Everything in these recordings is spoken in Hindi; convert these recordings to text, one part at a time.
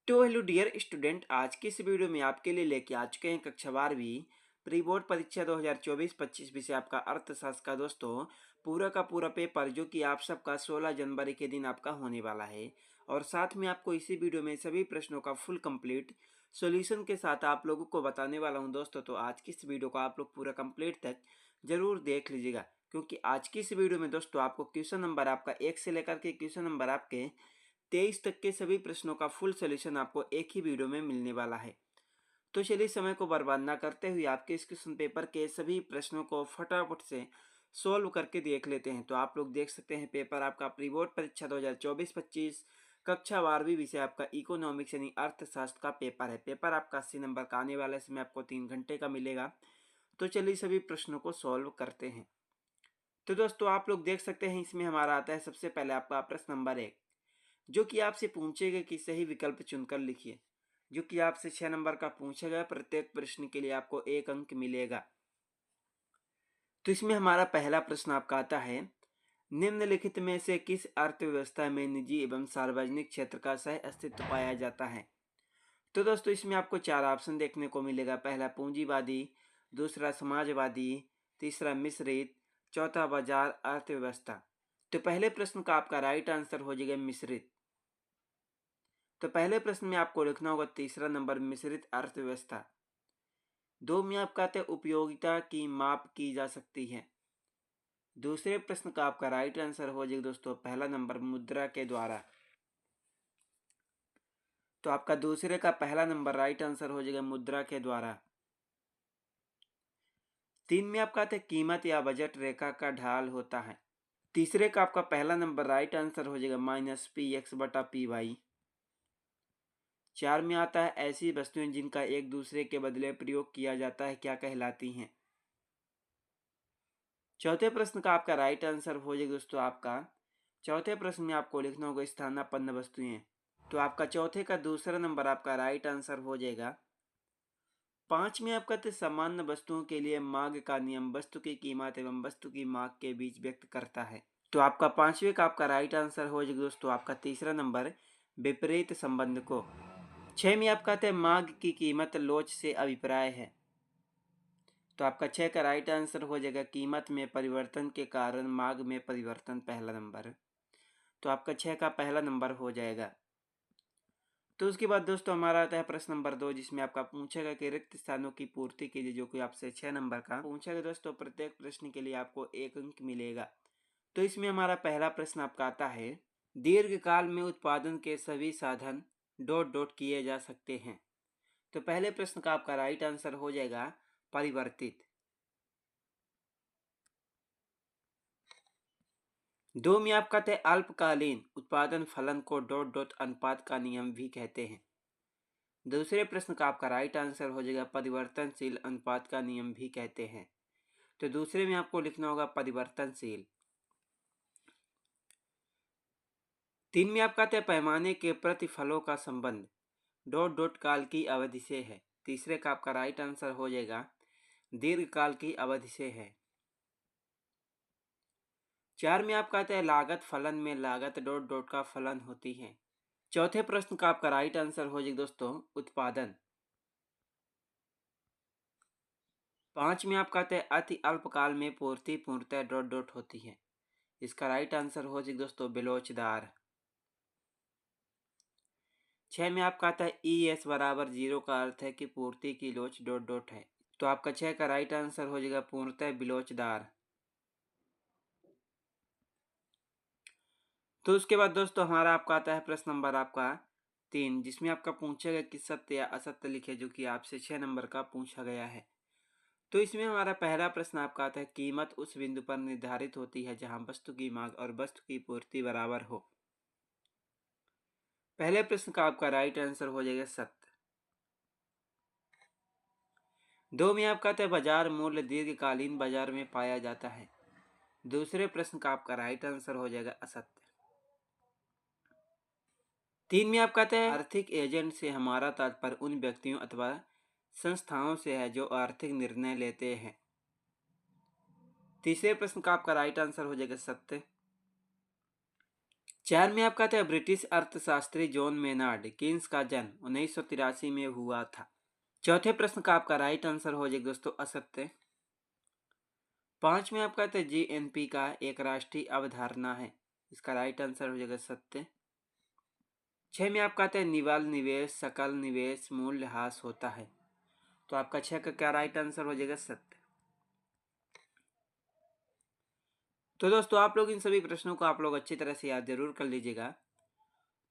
तो हेलो डियर स्टूडेंट, आज की इस वीडियो में आपके लिए लेके आ चुके हैं कक्षा 12वीं प्री बोर्ड परीक्षा 2024-25 विषय आपका अर्थशास्त्र का दोस्तों पूरा का पूरा पेपर, जो कि आप सबका 16 जनवरी के दिन आपका होने वाला है। और साथ में आपको इसी वीडियो में सभी प्रश्नों का फुल कंप्लीट सॉल्यूशन के साथ आप लोगों को बताने वाला हूं दोस्तों। तो आज की इस वीडियो को आप लोग पूरा कंप्लीट तक जरूर देख लीजिएगा, क्योंकि आज की इस वीडियो में दोस्तों आपको क्वेश्चन नंबर आपका 1 से लेकर के क्वेश्चन नंबर आपके 23 तक के सभी प्रश्नों का फुल सॉल्यूशन आपको एक ही वीडियो में मिलने वाला है। तो चलिए समय को बर्बाद ना करते हुए आपके इस क्वेश्चन पेपर के सभी प्रश्नों को फटाफट से सोल्व करके देख लेते हैं। तो आप लोग देख सकते हैं पेपर आपका प्री बोर्ड परीक्षा 2024-25 कक्षा 12वीं विषय आपका इकोनॉमिक्स यानी अर्थशास्त्र का पेपर है। पेपर आपका 80 नंबर का आने वाला है, इसमें आपको 3 घंटे का मिलेगा। तो चलिए सभी प्रश्नों को सॉल्व करते हैं। तो दोस्तों आप लोग देख सकते हैं, इसमें हमारा आता है सबसे पहले आपका प्रश्न नंबर 1, जो कि आपसे पूछेगा कि सही विकल्प चुनकर लिखिए। जो कि आपसे 6 नंबर का पूछा गया, प्रत्येक प्रश्न के लिए आपको 1 अंक मिलेगा। तो इसमें हमारा पहला प्रश्न आपका आता है, निम्नलिखित में से किस अर्थव्यवस्था में निजी एवं सार्वजनिक क्षेत्र का सह अस्तित्व पाया जाता है। तो दोस्तों इसमें आपको 4 ऑप्शन देखने को मिलेगा। पहला पूंजीवादी, दूसरा समाजवादी, तीसरा मिश्रित, चौथा बाजार अर्थव्यवस्था। तो पहले प्रश्न का आपका राइट आंसर हो जाएगा मिश्रित। तो पहले प्रश्न में आपको लिखना होगा तीसरा नंबर मिश्रित अर्थव्यवस्था। 2 में आपका आता है उपयोगिता की माप की जा सकती है। दूसरे प्रश्न का आपका राइट आंसर हो जाएगा दोस्तों पहला नंबर मुद्रा के द्वारा। तो आपका दूसरे का पहला नंबर राइट आंसर हो जाएगा मुद्रा के द्वारा। 3 में आपका आता है कीमत या बजट रेखा का ढाल होता है। तीसरे का आपका पहला नंबर राइट आंसर हो जाएगा -px/py। 4 में आता है ऐसी वस्तुएं जिनका एक दूसरे के बदले प्रयोग किया जाता है, क्या कहलाती हैं। चौथे प्रश्न का आपका राइट आंसर हो जाएगा दोस्तों आपका चौथे प्रश्न में आपको लिखना होगा स्थानापन्न वस्तुएं। तो आपका चौथे का दूसरा नंबर आपका राइट आंसर हो जाएगा। 5 में आपका तो सामान्य वस्तुओं के लिए मांग का नियम वस्तु की कीमत एवं वस्तु की मांग के बीच व्यक्त करता है। तो आपका 5वें का आपका राइट आंसर हो जाएगा दोस्तों आपका तीसरा नंबर विपरीत संबंध को। 6 में आपका है मांग की कीमत लोच से अभिप्राय है। तो आपका 6 का राइट आंसर हो जाएगा कीमत में परिवर्तन के कारण मांग में परिवर्तन, पहला नंबर। तो आपका 6 का पहला नंबर हो जाएगा। तो उसके बाद दोस्तों हमारा आता है प्रश्न नंबर 2, जिसमें आपका पूछेगा कि रिक्त स्थानों की पूर्ति कीजिए, जो कि आपसे 6 नंबर का पूछेगा दोस्तों। प्रत्येक प्रश्न के लिए आपको 1 अंक मिलेगा। तो इसमें हमारा पहला प्रश्न आपका आता है, दीर्घकाल में उत्पादन के सभी साधन ... किए जा सकते हैं। तो पहले प्रश्न का आपका राइट आंसर हो जाएगा परिवर्तित। 2 में आपका है अल्पकालीन उत्पादन फलन को ... अनुपात का नियम भी कहते हैं। दूसरे प्रश्न का आपका राइट आंसर हो जाएगा परिवर्तनशील अनुपात का नियम भी कहते हैं। तो दूसरे में आपको लिखना होगा परिवर्तनशील। 3 में आपका है पैमाने के प्रतिफलों का संबंध ... काल की अवधि से है। तीसरे का आपका राइट आंसर हो जाएगा दीर्घकाल की अवधि से है। 4 में आपका आता है लागत फलन में लागत ... का फलन होती है। चौथे प्रश्न का आपका राइट आंसर हो जाएगा दोस्तों उत्पादन। 5 में आपका आता है अति अल्पकाल में पूर्ति पूर्णतः ... होती है। इसका राइट आंसर हो जाएगा दोस्तों बेलोचदार। 6 में आपका आता है ES बराबर 0 का अर्थ है कि पूर्ति की लोच ... है। तो आपका 6 का राइट आंसर हो जाएगा पूर्णतः बिलोचदार। तो उसके बाद दोस्तों हमारा आपका आता है प्रश्न नंबर आपका 3, जिसमें आपका पूछेगा कि सत्य या असत्य लिखे, जो कि आपसे 6 नंबर का पूछा गया है। तो इसमें हमारा पहला प्रश्न आपका आता है कीमत उस बिंदु पर निर्धारित होती है जहां वस्तु की मांग और वस्तु की पूर्ति बराबर हो। पहले प्रश्न का आपका राइट आंसर हो जाएगा सत्य। 2 में आपका आता है बाजार मूल्य दीर्घकालीन बाजार में पाया जाता है। दूसरे प्रश्न का आपका राइट आंसर हो जाएगा असत्य। 3 में आपका आता है आर्थिक एजेंट से हमारा तात्पर्य उन व्यक्तियों अथवा संस्थाओं से है जो आर्थिक निर्णय लेते हैं। तीसरे प्रश्न का आपका राइट आंसर हो जाएगा सत्य। 4 में आपका आता है ब्रिटिश अर्थशास्त्री जॉन मेनार्ड केन्स का जन्म 1983 में हुआ था। चौथे प्रश्न का आपका राइट आंसर हो जाएगा दोस्तों असत्य। 5 में आपका आता है जीएनपी का एक राष्ट्रीय अवधारणा है, इसका राइट आंसर हो जाएगा सत्य। 6 में आपका आता है निवल निवेश सकल निवेश मूल्यह्रास होता है, तो आपका 6 का क्या राइट आंसर हो जाएगा सत्य। तो दोस्तों आप लोग इन सभी प्रश्नों को आप लोग अच्छी तरह से याद जरूर कर लीजिएगा।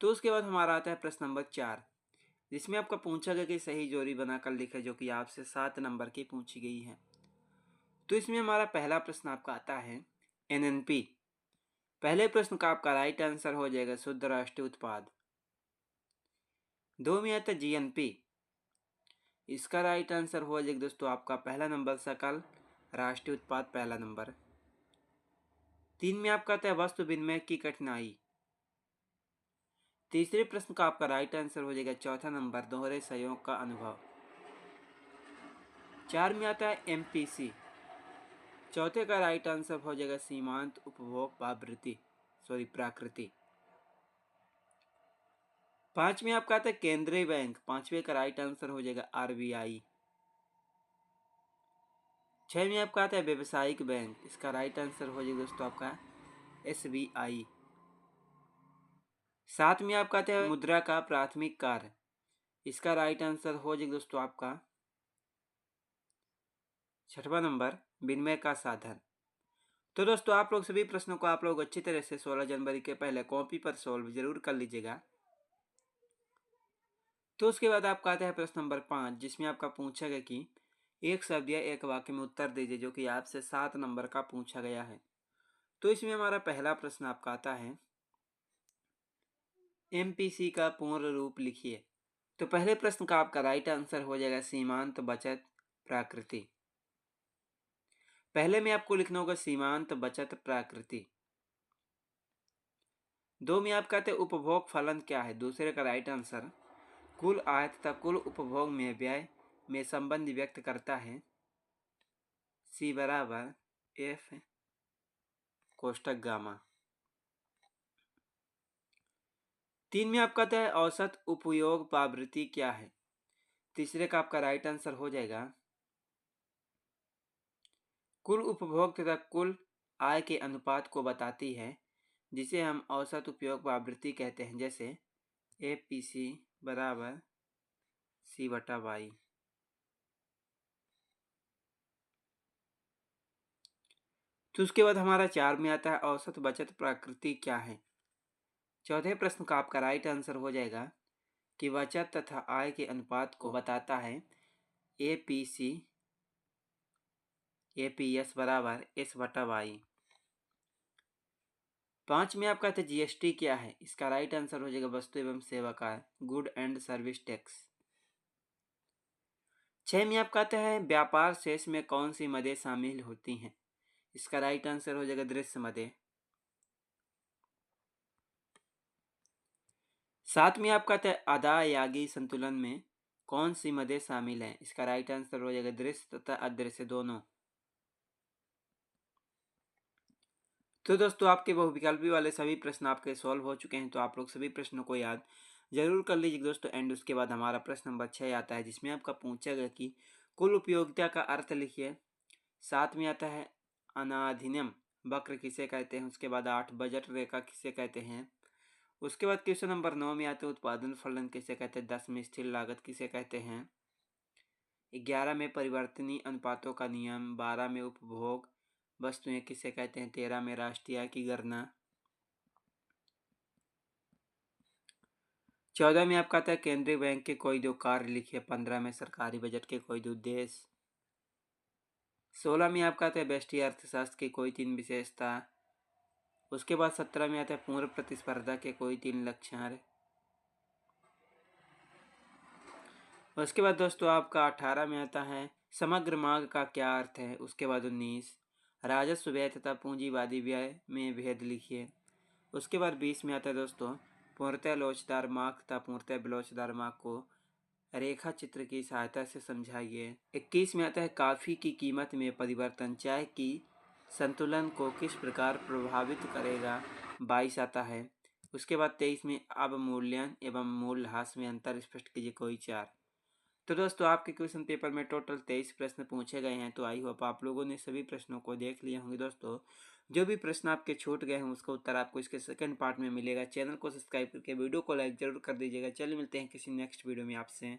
तो उसके बाद हमारा आता है प्रश्न नंबर 4, जिसमें आपका पूछा गया कि सही जोड़ी बनाकर लिखे, जो कि आपसे 7 नंबर की पूछी गई है। तो इसमें हमारा पहला प्रश्न आपका आता है एनएनपी। पहले प्रश्न का आपका राइट आंसर हो जाएगा शुद्ध राष्ट्रीय उत्पाद। 2 में आता है जीएनपी, इसका राइट आंसर हो जाएगा दोस्तों आपका पहला नंबर सकल राष्ट्रीय उत्पाद पहला नंबर। 3 में आपका आता है वस्तु विनिमय की कठिनाई। तीसरे प्रश्न का आपका राइट आंसर हो जाएगा चौथा नंबर दोहरे सहयोग का अनुभव। 4 में आता है एमपीसी, चौथे का राइट आंसर हो जाएगा सीमांत उपभोग प्राकृति। 5 में आपका आता है केंद्रीय बैंक, पांचवे का राइट आंसर हो जाएगा आरबीआई। 6 में आपका आता है व्यवसायिक बैंक, इसका राइट आंसर हो जाएगा दोस्तों आपका एसबीआई। 7 में आपका आता है मुद्रा का प्राथमिक कार्य, इसका राइट आंसर हो जाएगा दोस्तों आपका 6वां नंबर विनिमय का साधन। तो दोस्तों आप लोग सभी प्रश्नों को आप लोग अच्छी तरह से 16 जनवरी के पहले कॉपी पर सॉल्व जरूर कर लीजिएगा। तो उसके बाद आपका आता है प्रश्न नंबर 5, जिसमें आपका पूछा गया कि एक शब्द या एक वाक्य में उत्तर दीजिए, जो कि आपसे 7 नंबर का पूछा गया है। तो इसमें हमारा पहला प्रश्न आपका आता है एमपीसी का पूर्ण रूप लिखिए। तो पहले प्रश्न का आपका राइट आंसर हो जाएगा सीमांत बचत प्राकृति। पहले में आपको लिखना होगा सीमांत बचत प्राकृति। 2 में आपका आता है उपभोग फलन क्या है, दूसरे का राइट आंसर कुल आय तथा कुल उपभोग में व्यय में संबंध व्यक्त करता है, सी बराबर एफ कोष्टक गामा। 3 में आपका आता है औसत उपयोग प्रवृत्ति क्या है, तीसरे का आपका राइट आंसर हो जाएगा कुल उपभोग तथा कुल आय के अनुपात को बताती है, जिसे हम औसत उपयोग प्रवृत्ति कहते हैं, जैसे एपीसी बराबर सी बटा वाई। तो उसके बाद हमारा 4 में आता है औसत बचत प्रकृति क्या है। चौथे प्रश्न का आपका राइट आंसर हो जाएगा कि बचत तथा आय के अनुपात को बताता है एपीसी एपीएस बराबर एस बटा वाई। 5 में आपका था जीएसटी क्या है, इसका राइट आंसर हो जाएगा वस्तु एवं सेवा कर, गुड एंड सर्विस टैक्स। 6 में आपका आता है व्यापार शेष में कौन सी मदें शामिल होती हैं, इसका राइट आंसर हो जाएगा दृश्य मदें। 7 में आपका आता है अदायगी संतुलन में कौन सी मदें शामिल हैं, इसका राइट आंसर हो जाएगा दृश्य तथा अदृश्य दोनों। तो दोस्तों आपके बहुविकल्पी वाले सभी प्रश्न आपके सॉल्व हो चुके हैं, तो आप लोग सभी प्रश्नों को याद जरूर कर लीजिए दोस्तों। एंड उसके बाद हमारा प्रश्न नंबर 6 आता है, जिसमें आपका पूछा गया कि कुल उपयोगिता का अर्थ लिखिए। 7 में आता है अनाधिनियम वक्र किसे कहते हैं, उसके बाद 8 बजट रेखा किसे कहते हैं, उसके बाद क्वेश्चन नंबर 9 में आता है उत्पादन फलन किसे कहते हैं, 10 में स्थिर लागत किसे कहते हैं, 11 में परिवर्तनीय अनुपातों का नियम, 12 में उपभोग वस्तुएं किसे कहते हैं, 13 में राष्ट्रीय आय की गणना, 14 में आपका आता है केंद्रीय बैंक के कोई दो कार्य लिखिए, 15 में सरकारी बजट के कोई दो उद्देश्य, 16 में आपका आता है व्यष्टि अर्थशास्त्र की कोई 3 विशेषता, उसके बाद 17 में आता है पूर्ण प्रतिस्पर्धा के कोई 3 लक्षण, उसके बाद दोस्तों आपका 18 में आता है समग्र मांग का क्या अर्थ है, उसके बाद 19 राजस्व व्यय तथा पूंजीवादी व्यय में भेद लिखिए, उसके बाद 20 में आता है दोस्तों पूर्णतः लोचदार मांग तथा पूर्णतः बिलोचदार मांग को रेखा चित्र की सहायता से समझाइए। 21 में आता है कॉफी की कीमत में परिवर्तन चाय की संतुलन को किस प्रकार प्रभावित करेगा, 22 आता है उसके बाद 23 में अवमूल्यन एवं मूल्यह्रास में अंतर स्पष्ट कीजिए कोई 4। तो दोस्तों आपके क्वेश्चन पेपर में टोटल 23 प्रश्न पूछे गए हैं। तो आई होप आप लोगों ने सभी प्रश्नों को देख लिए होंगे। दोस्तों जो भी प्रश्न आपके छूट गए हैं उसका उत्तर आपको इसके सेकंड पार्ट में मिलेगा। चैनल को सब्सक्राइब करके वीडियो को लाइक जरूर कर दीजिएगा। चलिए मिलते हैं किसी नेक्स्ट वीडियो में आपसे।